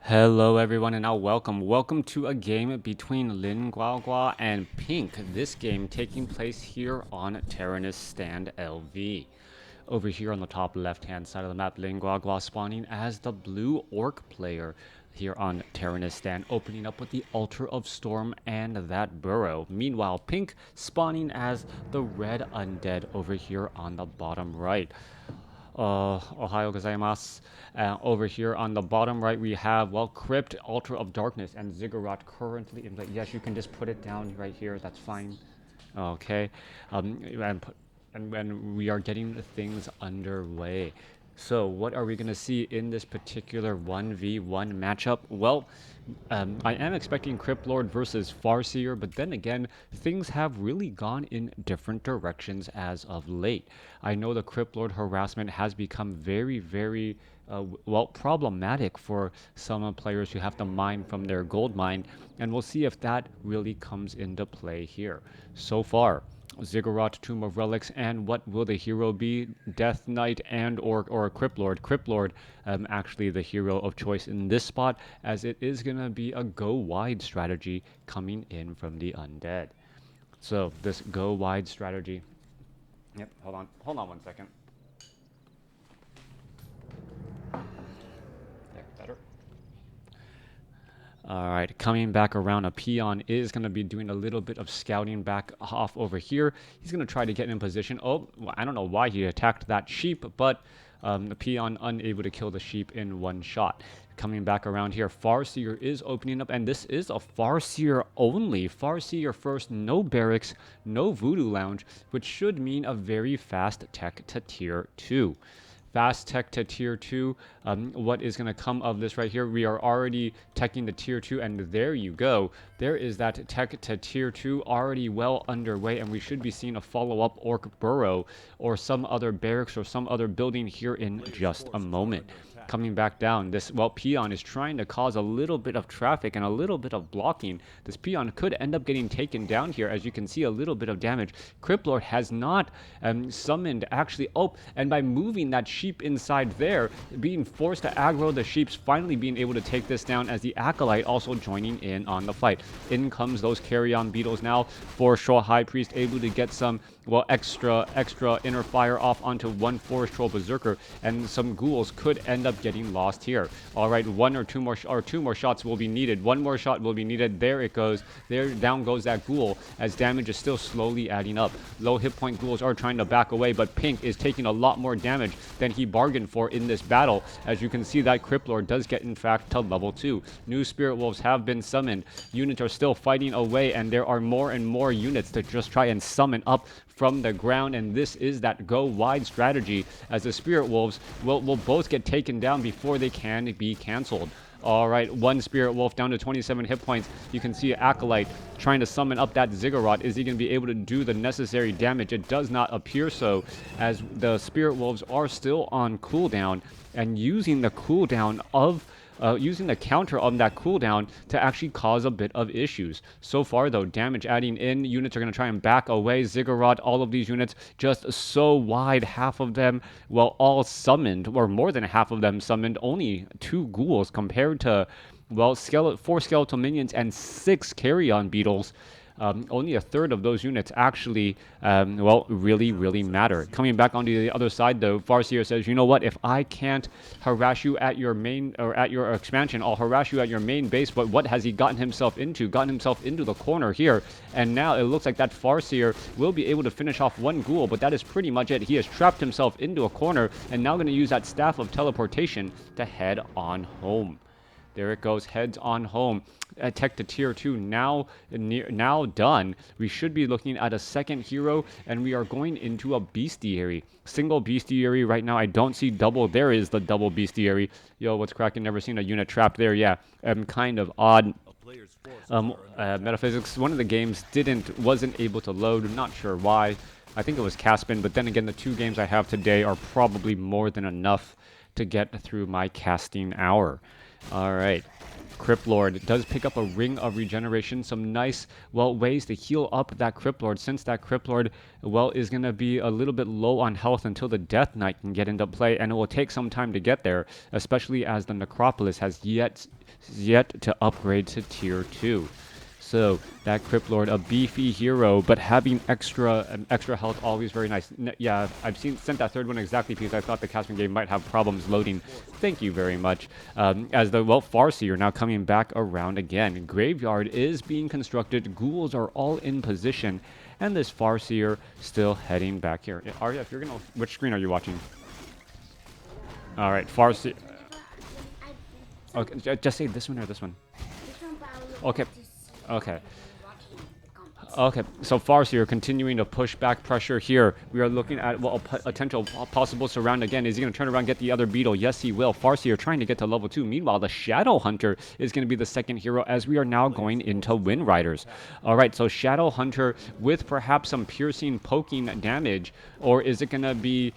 Hello everyone and now welcome to a game between GuaGua and Pink. This game taking place here on Tyrannus Stand LV. Over here on the top left hand side of the map, GuaGua spawning as the blue orc player here on Tyrannus Stand, opening up with the Altar of Storm and that burrow. Meanwhile, Pink spawning as the red undead over here on the bottom right. Ohio gozaimasu. Over here on the bottom right, we have, well, Crypt, Altar of Darkness, and Ziggurat currently in play. Yes, you can just put it down right here. That's fine. Okay. And we are getting things underway. So what are we going to see in this particular 1v1 matchup? Well, I am expecting Crypt Lord versus Farseer, but then again, things have really gone in different directions as of late. I know the Crypt Lord harassment has become very, well, problematic for some players who have to mine from their gold mine, and we'll see if that really comes into play here. So far, Ziggurat, Tomb of Relics, and what will the hero be? Death Knight and or Crypt Lord. Crypt Lord, actually the hero of choice in this spot, as it is going to be a go wide strategy coming in from the undead. So this go wide strategy. Yep, hold on 1 second. There, better. Alright, coming back around, a peon is going to be doing a little bit of scouting back off over here. He's going to try to get in position. Oh, well, I don't know why he attacked that sheep, but the peon unable to kill the sheep in one shot. Coming back around here, Farseer is opening up, and this is a Farseer only. Farseer first, no barracks, no voodoo lounge, which should mean a very fast tech to tier 2. Fast tech to tier 2. What is going to come of this right here? We are already teching the tier 2, and there you go. There is that tech to tier 2 already well underway, and we should be seeing a follow-up orc burrow or some other barracks or some other building here in just a moment. Coming back down, this, well, peon is trying to cause a little bit of traffic and a little bit of blocking. This peon could end up getting taken down here. As you can see, a little bit of damage. Crypt Lord has not summoned, actually. Oh, and by moving that sheep inside there, being forced to aggro the sheeps, finally being able to take this down, as the Acolyte also joining in on the fight. In comes those carrion beetles now. Forest Troll High Priest able to get some, well, extra inner fire off onto one Forest Troll Berserker, and some ghouls could end up getting lost here. All right, two more shots will be needed. One more shot will be needed. There it goes. There, down goes that ghoul, as damage is still slowly adding up. Low hit point ghouls are trying to back away, but Pink is taking a lot more damage than he bargained for in this battle. As you can see, that Crypt Lord does get, in fact, to level 2. New Spirit Wolves have been summoned. Units are still fighting away, and there are more and more units to just try and summon up from the ground, and this is that go wide strategy, as the Spirit Wolves will both get taken down before they can be cancelled. All right, one Spirit Wolf down to 27 hit points. You can see Acolyte trying to summon up that Ziggurat. Is he going to be able to do the necessary damage? It does not appear so, as the Spirit Wolves are still on cooldown, and using the cooldown of using the counter on that cooldown to actually cause a bit of issues. So far, though, damage adding in. Units are going to try and back away. Ziggurat, all of these units just so wide. Half of them, well, all summoned, or more than half of them summoned. Only 2 ghouls compared to, well, 4 skeletal minions and 6 carrion beetles. Only a third of those units actually, well, really matter. Coming back onto the other side, though, Farseer says, you know what, if I can't harass you at your main, or at your expansion, I'll harass you at your main base. But what has he gotten himself into? Gotten himself into the corner here, and now it looks like that Farseer will be able to finish off one ghoul, but that is pretty much it. He has trapped himself into a corner, and now going to use that Staff of Teleportation to head on home. There it goes, heads on home. Tech to tier 2 now done. We should be looking at a second hero, and we are going into a bestiary. Single bestiary right now. I don't see double. There is the double bestiary. Yo, what's cracking? Never seen a unit trapped there. Yeah, kind of odd. Metaphysics, one of the games wasn't able to load. Not sure why. I think it was Caspin, but then again, the 2 games I have today are probably more than enough to get through my casting hour. All right. Crypt Lord does pick up a Ring of Regeneration. Some nice, well, ways to heal up that Crypt Lord, since that Crypt Lord, well, is going to be a little bit low on health until the Death Knight can get into play, and it will take some time to get there, especially as the Necropolis has yet to upgrade to tier 2. So that Crypt Lord, a beefy hero, but having extra health, always very nice. Yeah, I've sent that third one exactly because I thought the Casper game might have problems loading. Thank you very much. As the Farseer now coming back around again. Graveyard is being constructed. Ghouls are all in position, and this Farseer still heading back here. Arya, if you're gonna, which screen are you watching? All right, Farseer. Okay, just say this one or this one. Okay. Okay. Okay, so Farseer continuing to push back pressure here. We are looking at a potential possible surround again. Is he going to turn around and get the other beetle? Yes, he will. Farseer trying to get to level 2. Meanwhile, the Shadow Hunter is going to be the second hero as we are now going into Wind Riders. All right, so Shadow Hunter with perhaps some piercing, poking damage, or is it going to be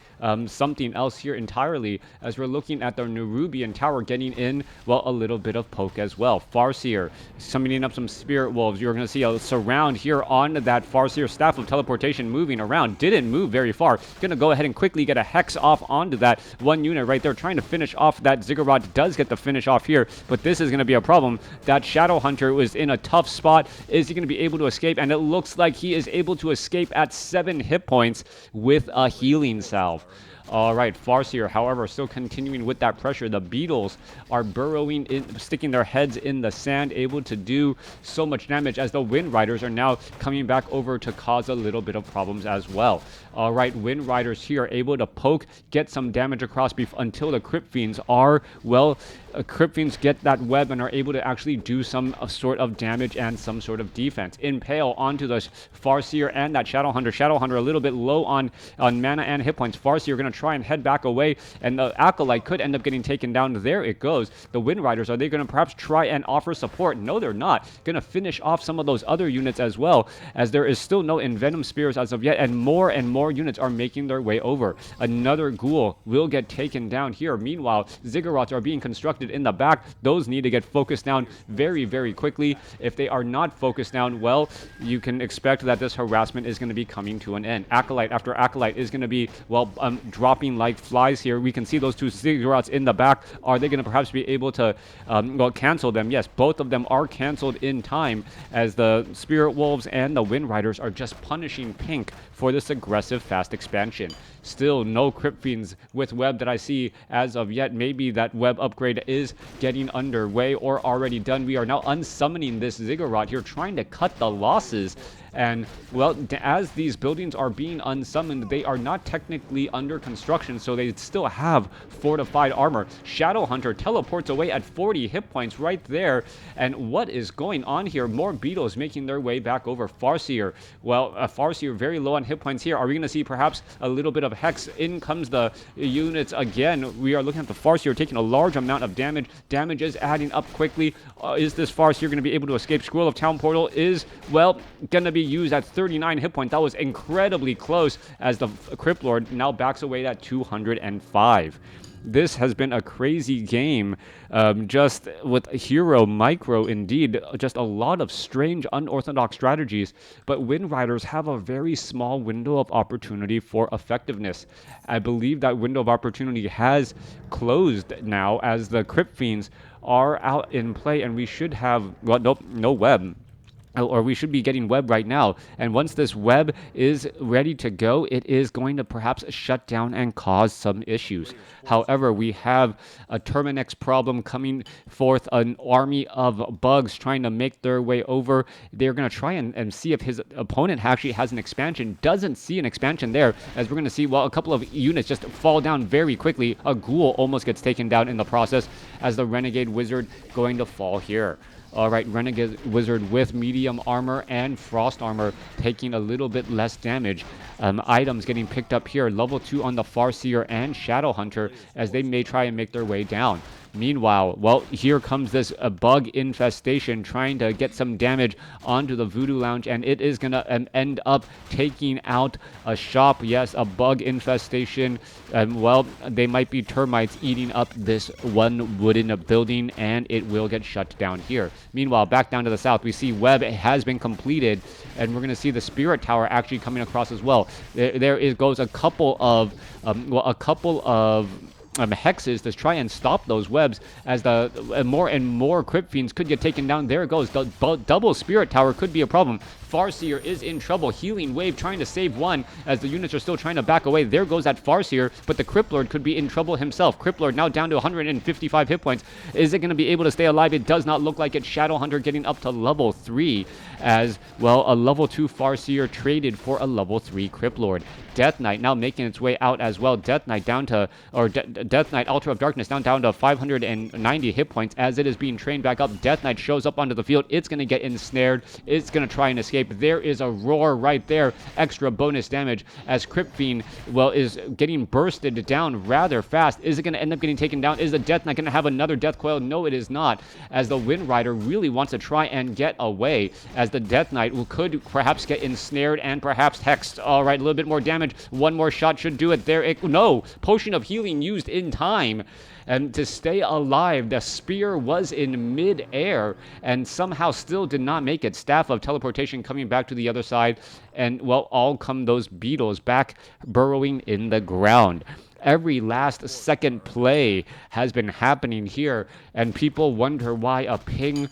something else here entirely as we're looking at the Nerubian Tower getting in, well, a little bit of poke as well. Farseer summoning up some Spirit Wolves. You're going to see a surround here on that Farseer Staff of Teleportation moving around. Didn't move very far. Gonna go ahead and quickly get a Hex off onto that one unit right there, trying to finish off that Ziggurat. Does get the finish off here, but this is gonna be a problem. That Shadow Hunter was in a tough spot. Is he gonna be able to escape? And it looks like he is able to escape at 7 hit points with a healing salve. All right, Farseer, however, still continuing with that pressure. The Beetles are burrowing in, sticking their heads in the sand, able to do so much damage as the Wind Riders are now coming back over to cause a little bit of problems as well. All right, Wind Riders here able to poke, get some damage across until the Crypt Fiends are, well, Crypt Fiends get that web and are able to actually do some sort of damage and some sort of defense. Impale onto the Farseer and that Shadow Hunter. Shadow Hunter a little bit low on mana and hit points. Farseer going to try and head back away, and the Acolyte could end up getting taken down. There it goes. The Wind Riders, are they going to perhaps try and offer support? No, they're not. Going to finish off some of those other units as well, as there is still no Envenom Spears as of yet, and more units are making their way over. Another Ghoul will get taken down here. Meanwhile, Ziggurats are being constructed in the back. Those need to get focused down very, very quickly. If they are not focused down, well, you can expect that this harassment is going to be coming to an end. Acolyte after Acolyte is going to be, well, dropping like flies here. We can see those two Ziggurats in the back. Are they going to perhaps be able to, well, cancel them? Yes, both of them are canceled in time as the Spirit Wolves and the Wind Riders are just punishing pink for this aggressive fast expansion. Still no Crypt Fiends with web that I see as of yet. Maybe that web upgrade is getting underway or already done. We are now unsummoning this Ziggurat here, trying to cut the losses. And, well, as these buildings are being unsummoned, they are not technically under construction, so they still have fortified armor. Shadow Hunter teleports away at 40 hit points right there. And what is going on here? More Beetles making their way back over. Farseer, well, Farseer very low on hit points here. Are we going to see perhaps a little bit of Hex? In comes the units again. We are looking at the Farseer taking a large amount of damage. Damage is adding up quickly. Is this Farseer going to be able to escape? Scroll of Town Portal is, well, going to be used at 39 hit points. That was incredibly close as the Crypt Lord now backs away at 205. This has been a crazy game, just with hero micro indeed, just a lot of strange unorthodox strategies, but Wind Riders have a very small window of opportunity for effectiveness. I believe that window of opportunity has closed now as the Crypt Fiends are out in play, and we should have, well, nope, no web. Or we should be getting web right now. And once this web is ready to go, it is going to perhaps shut down and cause some issues. However, we have a Terminex problem coming forth, an army of bugs trying to make their way over. They're going to try and see if his opponent actually has an expansion. Doesn't see an expansion there, as we're going to see, well, a couple of units just fall down very quickly. A Ghoul almost gets taken down in the process as the Renegade Wizard going to fall here. All right, Renegade Wizard with medium armor and frost armor taking a little bit less damage. Items getting picked up here. Level 2 on the Farseer and Shadow Hunter as they may try and make their way down. Meanwhile, well, here comes this bug infestation trying to get some damage onto the Voodoo Lounge, and it is going to end up taking out a shop. Yes, a bug infestation. Well, they might be termites eating up this one wooden building, and it will get shut down here. Meanwhile, back down to the south, we see web has been completed, and we're going to see the Spirit Tower actually coming across as well. There goes a couple of hexes to try and stop those webs, as the more and more Crypt Fiends could get taken down. There it goes. The double Spirit Tower could be a problem. Farseer is in trouble. Healing Wave trying to save one as the units are still trying to back away. There goes that Farseer, but the Crypt Lord could be in trouble himself. Crypt Lord now down to 155 hit points. Is it going to be able to stay alive? It does not look like it. Shadow Hunter getting up to level 3 as, well, a level 2 Farseer traded for a level 3 Crypt Lord. Death Knight now making its way out as well. Death Knight down to, or Death Knight Altar of Darkness down to 590 hit points as it is being trained back up. Death Knight shows up onto the field. It's going to get ensnared. It's going to try and escape. There is a roar right there. Extra bonus damage as Crypt Fiend, well, is getting bursted down rather fast. Is it going to end up getting taken down? Is the Death Knight going to have another Death Coil? No, it is not, as the Wind Rider really wants to try and get away, as the Death Knight could perhaps get ensnared and perhaps hexed. All right, a little bit more damage. One more shot should do it. There it, no, Potion of Healing used in time. And to stay alive, the spear was in mid-air and somehow still did not make it. Staff of Teleportation coming back to the other side. And, well, all come those beetles back burrowing in the ground. Every last second play has been happening here, and people wonder why a ping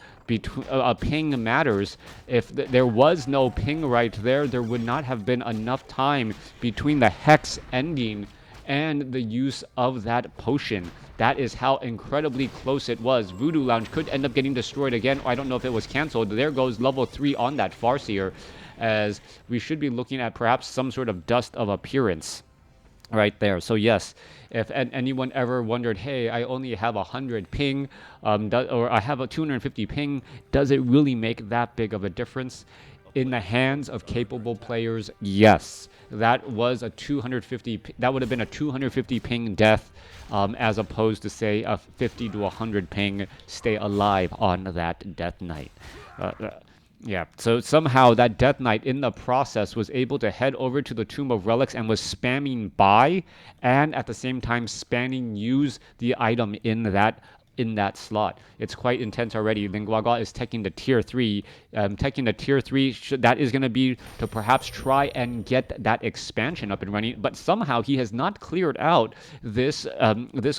matters. If there was no ping right there, there would not have been enough time between the hex ending and the use of that potion. That is how incredibly close it was. Voodoo Lounge could end up getting destroyed again. I don't know if it was canceled. There goes level 3 on that Farseer, as we should be looking at perhaps some sort of dust of appearance right there. So yes, if anyone ever wondered, hey, I only have 100 ping, or I have a 250 ping, does it really make that big of a difference? In the hands of capable players, yes. That was a 250. That would have been a 250 ping death, as opposed to, say, a 50 to 100 ping stay alive on that Death Knight. Yeah, so somehow that Death Knight in the process was able to head over to the Tomb of Relics and was spamming buy, and at the same time spamming use the item in that slot. It's quite intense already. Then GuaGua is taking the tier 3. Taking the tier 3, that is going to be to perhaps try and get that expansion up and running. But somehow he has not cleared out this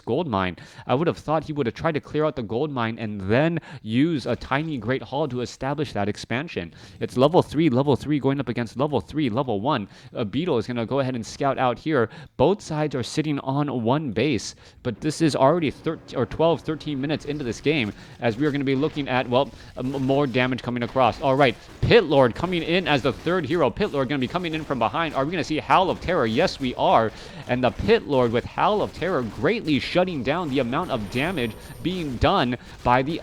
gold mine. I would have thought he would have tried to clear out the gold mine and then use a tiny Great Hall to establish that expansion. It's level 3 going up against level 3, level 1. A Beetle is going to go ahead and scout out here. Both sides are sitting on one base, but this is already 13 minutes into this game, as we are going to be looking at, well, more damage coming across. All right, Pit Lord coming in as the third hero. Pit Lord going to be coming in from behind. Are we going to see Howl of Terror? Yes, we are. And the Pit Lord with Howl of Terror greatly shutting down the amount of damage being done by the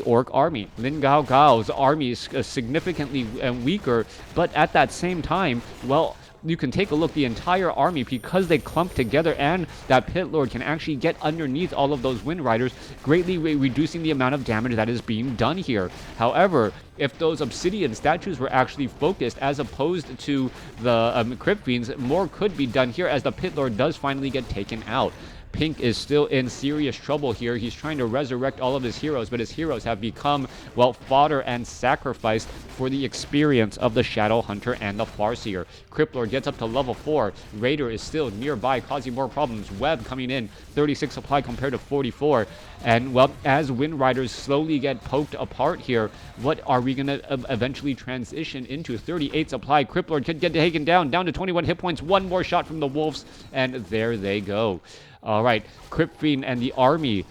Orc army. Lin Gao Gao's army is significantly weaker, but at that same time, well, you can take a look, the entire army, because they clump together, and that Pit Lord can actually get underneath all of those Wind Riders, greatly reducing the amount of damage that is being done here. However, if those Obsidian statues were actually focused as opposed to the Crypt Fiends, more could be done here, as the Pit Lord does finally get taken out. Pink is still in serious trouble here. He's trying to resurrect all of his heroes, but his heroes have become, well, fodder and sacrificed for the experience of the Shadow Hunter and the Farseer. Crypt Lord gets up to level 4. Raider is still nearby, causing more problems. Web coming in, 36 supply compared to 44. And, well, as Wind Riders slowly get poked apart here, what are we going to eventually transition into? 38 supply. Crypt Lord could get taken down to 21 hit points. One more shot from the Wolves, and there they go. All right, Crypt Fiend and the army.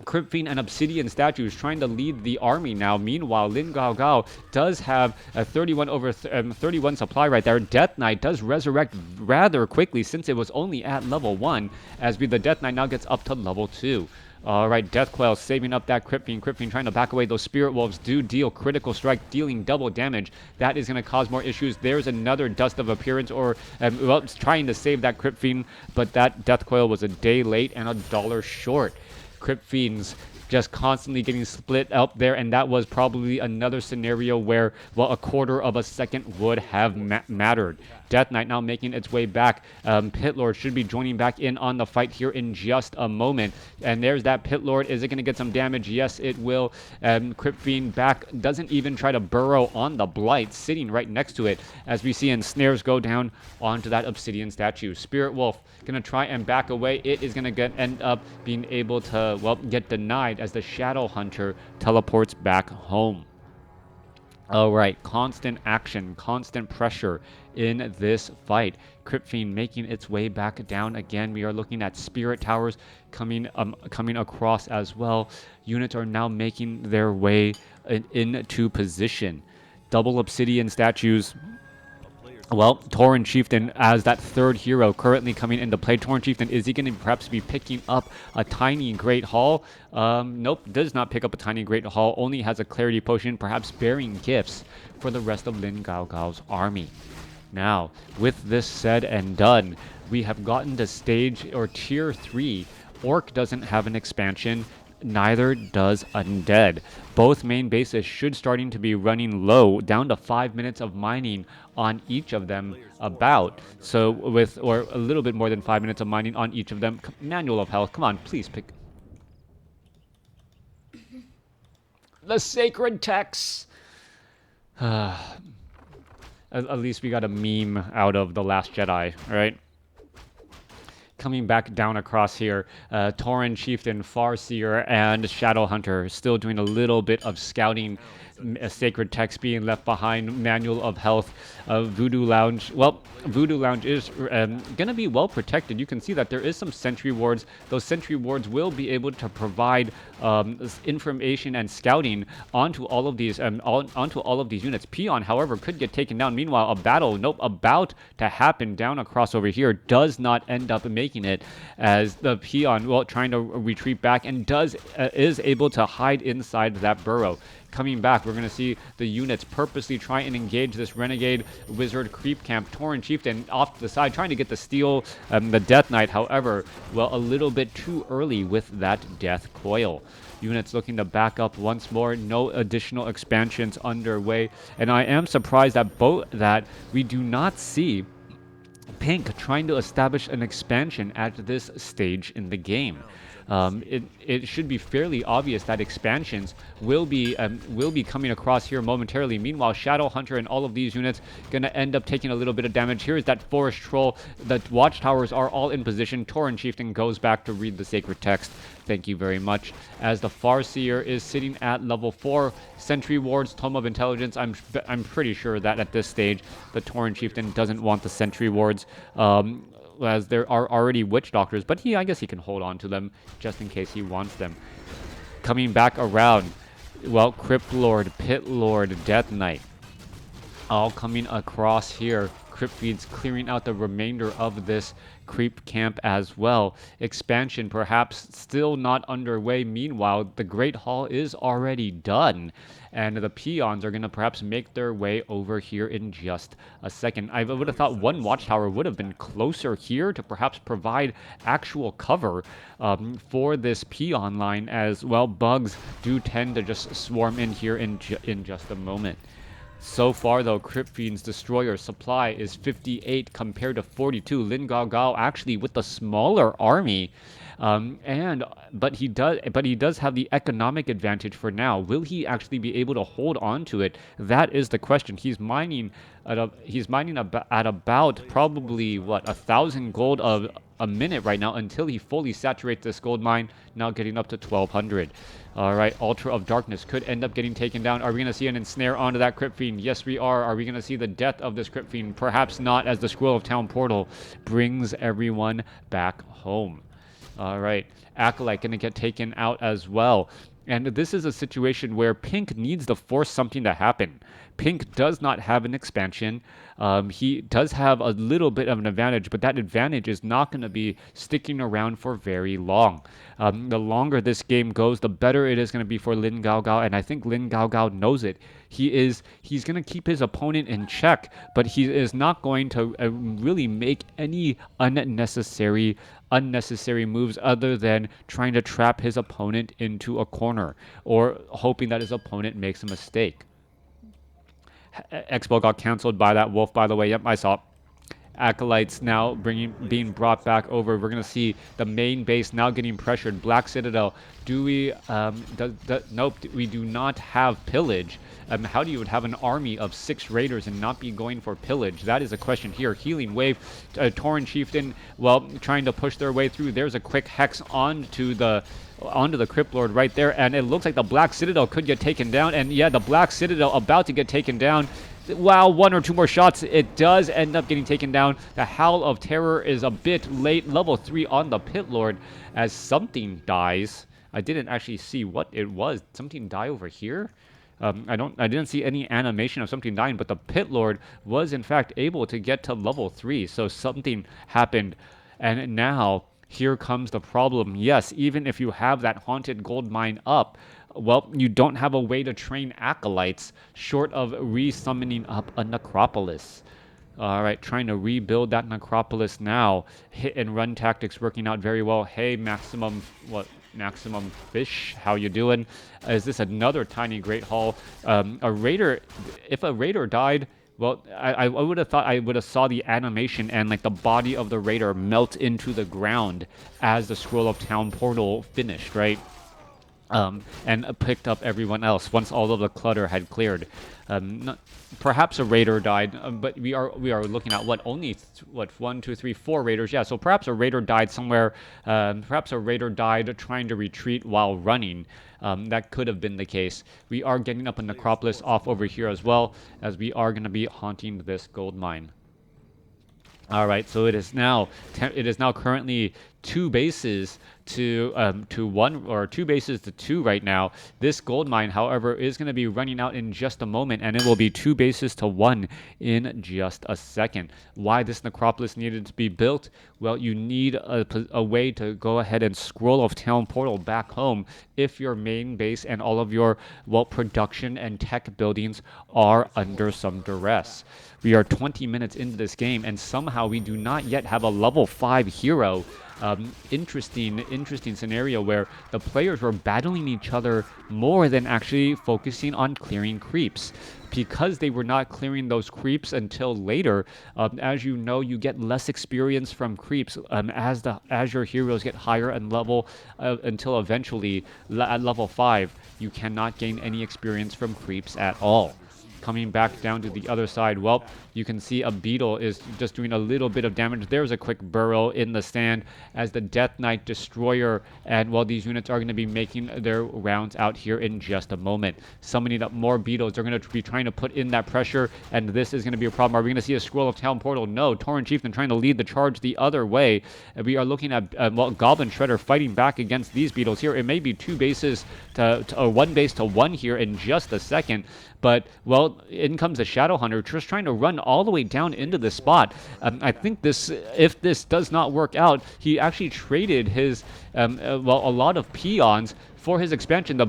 Crypt Fiend and Obsidian statues trying to lead the army now. Meanwhile, Lin Gao Gao does have a 31 supply right there. Death Knight does resurrect rather quickly, since it was only at level 1, as the Death Knight now gets up to level 2. All right, Death Coil saving up that Crypt Fiend. Crypt Fiend trying to back away. Those Spirit Wolves do deal critical strike, dealing double damage. That is going to cause more issues. There's another Dust of Appearance, or, well, it's trying to save that Crypt Fiend, but that Death Coil was a day late and $1 short. Crypt Fiends just constantly getting split up there, and that was probably another scenario where, well, a quarter of a second would have mattered. Death Knight now making its way back. Pit Lord should be joining back in on the fight here in just a moment. And there's that Pit Lord. Is it going to get some damage? Yes, it will. Crypt Fiend back, doesn't even try to burrow on the Blight, sitting right next to it, as we see ensnares go down onto that Obsidian statue. Spirit Wolf going to try and back away. It is going to end up being able to, well, get denied as the Shadow Hunter teleports back home. All right, constant action, constant pressure in this fight. Crypt Fiend making its way back down again. We are looking at Spirit Towers coming across as well. Units are now making their way into position. Double Obsidian statues. Well, Tauren Chieftain as that third hero currently coming into play. Tauren Chieftain, is he going to perhaps be picking up a tiny Great Hall? Nope, does not pick up a tiny Great Hall. Only has a Clarity Potion, perhaps bearing gifts for the rest of Lin GuaGua's army. Now, with this said and done, we have gotten to stage or tier 3. Orc doesn't have an expansion. Neither does Undead. Both main bases should starting to be running low, down to 5 minutes of mining on each of them about. So with, or a little bit more than 5 minutes of mining on each of them. Manual of Health, come on, please pick. The Sacred Texts. At least we got a meme out of The Last Jedi, right? Coming back down across here, Tauren Chieftain, Farseer, and Shadow Hunter still doing a little bit of scouting. A Sacred Text being left behind. Manual of Health. Voodoo Lounge. Well, Voodoo Lounge is going to be well protected. You can see that there is some sentry wards. Those sentry wards will be able to provide information and scouting onto all of these units. Peon, however, could get taken down. Meanwhile, a battle, about to happen down across over here does not end up making it, as the Peon, well, trying to retreat back and is able to hide inside that burrow. Coming back, we're going to see the units purposely try and engage this Renegade Wizard creep camp. Tauren Chieftain off to the side, trying to get the steal, the Death Knight. However, well, a little bit too early with that Death Coil. Units looking to back up once more. No additional expansions underway. And I am surprised that we do not see Pink trying to establish an expansion at this stage in the game. It should be fairly obvious that expansions will be coming across here momentarily. Meanwhile, Shadow Hunter and all of these units gonna end up taking a little bit of damage. Here is that Forest Troll. The watchtowers are all in position. Tauren Chieftain goes back to read the Sacred Text. Thank you very much. As the Farseer is sitting at level 4. Sentry Wards, Tome of Intelligence. I'm pretty sure that at this stage, the Tauren Chieftain doesn't want the Sentry Wards. As there are already Witch Doctors, but I guess he can hold on to them just in case he wants them. Coming back around, well, Crypt Lord, Pit Lord, Death Knight, all coming across here. Crypt Fiend's clearing out the remainder of this creep camp as well. Expansion perhaps still not underway. Meanwhile, the Great Hall is already done, and the Peons are going to perhaps make their way over here in just a second. I would have thought one watchtower would have been closer here to perhaps provide actual cover for this Peon line, as well. Bugs do tend to just swarm in here in just a moment. So far, though, Crypt Fiend's Destroyer supply is 58 compared to 42. Lin GuaGua actually with the smaller army, but he does have the economic advantage for now. Will he actually be able to hold on to it? That is the question. He's mining at about probably what, 1,000 gold a minute right now until he fully saturates this gold mine. Now getting up to 1,200. All right, Ultra of Darkness could end up getting taken down. Are we going to see an ensnare onto that Crypt Fiend? Yes, we are. Are we going to see the death of this Crypt Fiend? Perhaps not, as the Scroll of Town Portal brings everyone back home. All right, Acolyte going to get taken out as well. And this is a situation where Pink needs to force something to happen. Pink does not have an expansion. He does have a little bit of an advantage, but that advantage is not going to be sticking around for very long. The longer this game goes, the better it is going to be for Lin GuaGua, and I think Lin GuaGua knows it. He's going to keep his opponent in check, but he is not going to really make any unnecessary unnecessary moves other than trying to trap his opponent into a corner or hoping that his opponent makes a mistake. Expo got canceled by that wolf, by the way. Yep, I saw. Acolytes now being brought back over. We're gonna see the main base now getting pressured. Black Citadel. Do we? Nope. We do not have pillage. How do you would have an army of 6 raiders and not be going for pillage? That is a question here. Healing wave. Tauren Chieftain. Well, trying to push their way through. There's a quick hex onto the Crypt Lord right there, and it looks like the Black Citadel could get taken down. And yeah, the Black Citadel about to get taken down. Wow, 1 or 2 more shots. It does end up getting taken down. The Howl of Terror is a bit late. Level 3 on the Pit Lord as something dies. I didn't actually see what it was. Something die over here? I didn't see any animation of something dying, but the Pit Lord was in fact able to get to level 3. So something happened. And now here comes the problem. Yes, even if you have that haunted gold mine up, well, you don't have a way to train acolytes short of re-summoning up a necropolis. All right, trying to rebuild that necropolis now. Hit and run tactics working out very well. Hey, Maximum Fish, how you doing? Is this another tiny Great Hall? A raider, if a raider died, well, I would have thought I would have saw the animation and like the body of the raider melt into the ground as the Scroll of Town portal finished, right? And picked up everyone else once all of the clutter had cleared. Perhaps a raider died, but we are looking at only 1, 2, 3, 4 raiders. Yeah, so perhaps a raider died somewhere. Perhaps a raider died trying to retreat while running. That could have been the case. We are getting up a necropolis off over here as well, as we are going to be haunting this gold mine. All right, so it is now currently 2 bases to 1, or 2 bases to 2 right now. This gold mine, however, is going to be running out in just a moment, and it will be 2 bases to 1 in just a second. Why this necropolis needed to be built? Well, you need a way to go ahead and Scroll of Town portal back home if your main base and all of your, well, production and tech buildings are under some duress. We are 20 minutes into this game, and somehow we do not yet have a level 5 hero. Interesting scenario where the players were battling each other more than actually focusing on clearing creeps. Because they were not clearing those creeps until later, as you know, you get less experience from creeps as your heroes get higher in level until eventually at level 5 you cannot gain any experience from creeps at all. Coming back down to the other side, well, you can see a beetle is just doing a little bit of damage. There's a quick burrow in the stand as the Death Knight Destroyer, and well, these units are going to be making their rounds out here in just a moment. Summoning up more beetles. They're going to be trying to put in that pressure, and this is going to be a problem. Are we going to see a Scroll of Town portal? No. Tauren Chieftain trying to lead the charge the other way. And we are looking at well, Goblin Shredder fighting back against these beetles here. It may be 2 bases or 1 base to 1 here in just a second. But, well, in comes the Shadow Hunter, just trying to run all the way down into the spot. I think if this does not work out, he actually traded his, well, a lot of peons for his expansion.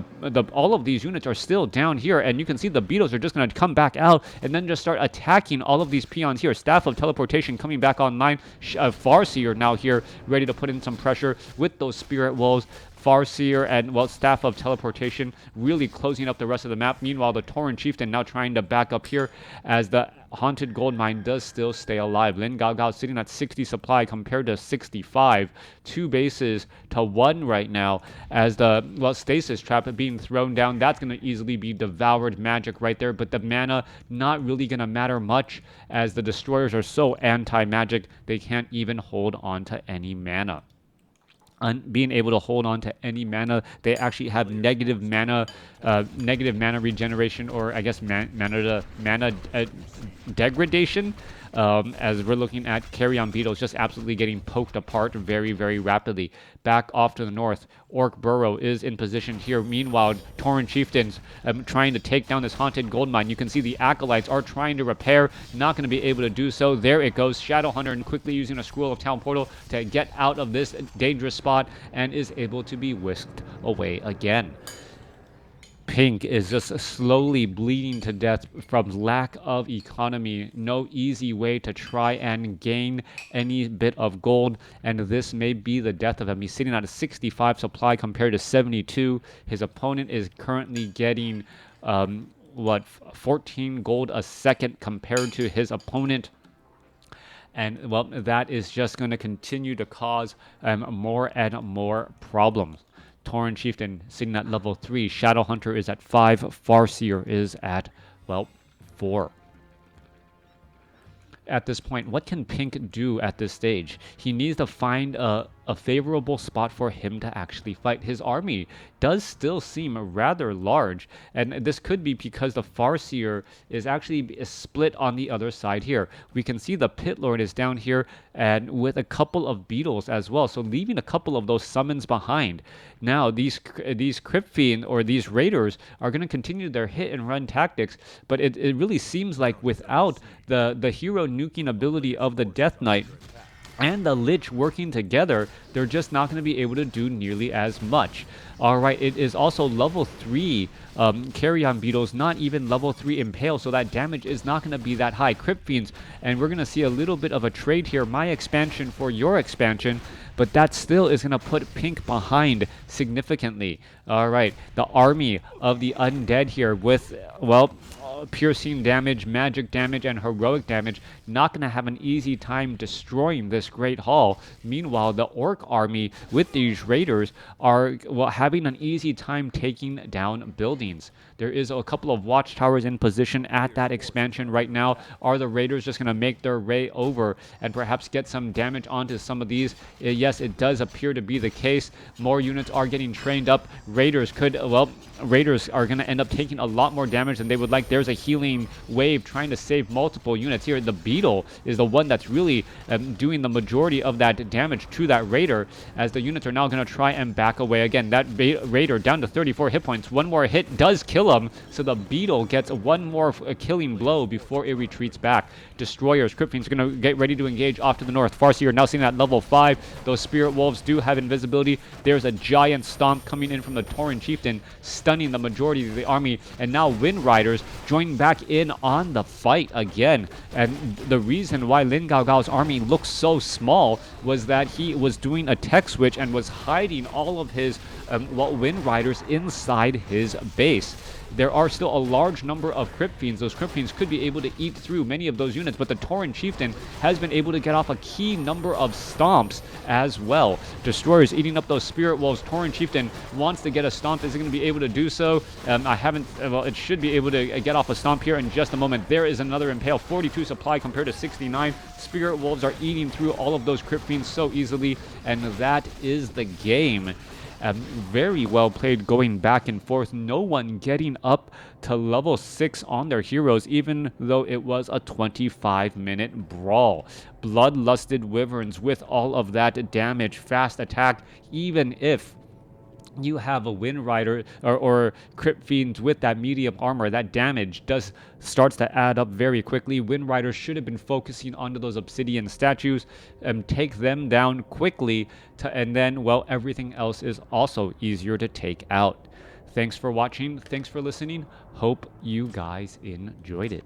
All of these units are still down here, and you can see the beetles are just going to come back out and then just start attacking all of these peons here. Staff of Teleportation coming back online. Farseer now here, ready to put in some pressure with those Spirit Wolves. Farseer and, well, Staff of Teleportation really closing up the rest of the map. Meanwhile, the Tauren Chieftain now trying to back up here as the Haunted Gold Mine does still stay alive. Lin Gao sitting at 60 supply compared to 65. 2 bases to 1 right now as the, well, Stasis Trap being thrown down. That's going to easily be devoured magic right there, but the mana not really going to matter much as the Destroyers are so anti-magic they can't even hold on to any mana. Being able to hold on to any mana, they actually have negative mana regeneration, or I guess mana degradation. As we're looking at Carrion Beetles just absolutely getting poked apart very, very rapidly. Back off to the north, Orc Burrow is in position here. Meanwhile, Tauren Chieftains trying to take down this Haunted Gold Mine. You can see the Acolytes are trying to repair, not going to be able to do so. There it goes, Shadow Hunter, and quickly using a Scroll of Town portal to get out of this dangerous spot, and is able to be whisked away again. Pink is just slowly bleeding to death from lack of economy. No easy way to try and gain any bit of gold, and this may be the death of him. He's sitting at a 65 supply compared to 72. His opponent is currently getting, 14 gold a second compared to his opponent. And well, that is just going to continue to cause more and more problems. Tauren Chieftain sitting at level 3. Shadow Hunter is at 5. Farseer is at, well, 4. At this point, what can Pink do at this stage? He needs to find a favorable spot for him to actually fight. His army does still seem rather large, and this could be because the Farseer is actually split on the other side here. We can see the Pit Lord is down here, and with a couple of beetles as well, so leaving a couple of those summons behind. Now, these Crypt Fiend or these Raiders are going to continue their hit and run tactics, but it really seems like without the hero nuking ability of the Death Knight and the Lich working together, they're just not going to be able to do nearly as much. Alright, it is also level 3 Carrion Beetles, not even level 3 Impale, so that damage is not going to be that high. Crypt Fiends, and we're going to see a little bit of a trade here. My expansion for your expansion, but that still is going to put Pink behind significantly. Alright, the army of the undead here with, well, piercing damage, magic damage, and heroic damage, not going to have an easy time destroying this great hall. Meanwhile, the orc army with these raiders are, well, having an easy time taking down buildings. There is a couple of watchtowers in position at that expansion right now. Are the raiders just going to make their way over and perhaps get some damage onto some of these? Yes, it does appear to be the case. More units are getting trained up. Raiders could, well, Raiders are going to end up taking a lot more damage than they would like. There's a healing wave trying to save multiple units here. The Beetle is the one that's really doing the majority of that damage to that Raider, as the units are now going to try and back away again. That Raider down to 34 hit points. One more hit does kill him, so the Beetle gets one more killing blow before it retreats back. Destroyers, Crypt Fiends are going to get ready to engage off to the north. Farseer now seen at level 5. Those Spirit Wolves do have invisibility. There's a giant stomp coming in from the Tauren Chieftain, stunning the majority of the army, and now Wind Riders join back in on the fight again. And the reason why Lin Gaogao's army looks so small was that he was doing a tech switch and was hiding all of his Wind Riders inside his base. There are still a large number of Crypt Fiends. Those Crypt Fiends could be able to eat through many of those units, but the Tauren Chieftain has been able to get off a key number of stomps as well. Destroyers eating up those Spirit Wolves. Tauren Chieftain wants to get a stomp. Is it going to be able to do so? It should be able to get off a stomp here in just a moment. There is another Impale. 42 supply compared to 69. Spirit Wolves are eating through all of those Crypt Fiends so easily, and that is the game. Very well played, going back and forth. No one getting up to level 6 on their heroes, even though it was a 25-minute brawl. Bloodlusted Wyverns with all of that damage, fast attack, even if you have a Wind Rider or Crypt Fiends with that medium armor, that damage starts to add up very quickly. Wind Riders should have been focusing onto those obsidian statues and take them down quickly, and then, well, everything else is also easier to take out. Thanks for watching. Thanks for listening. Hope you guys enjoyed it.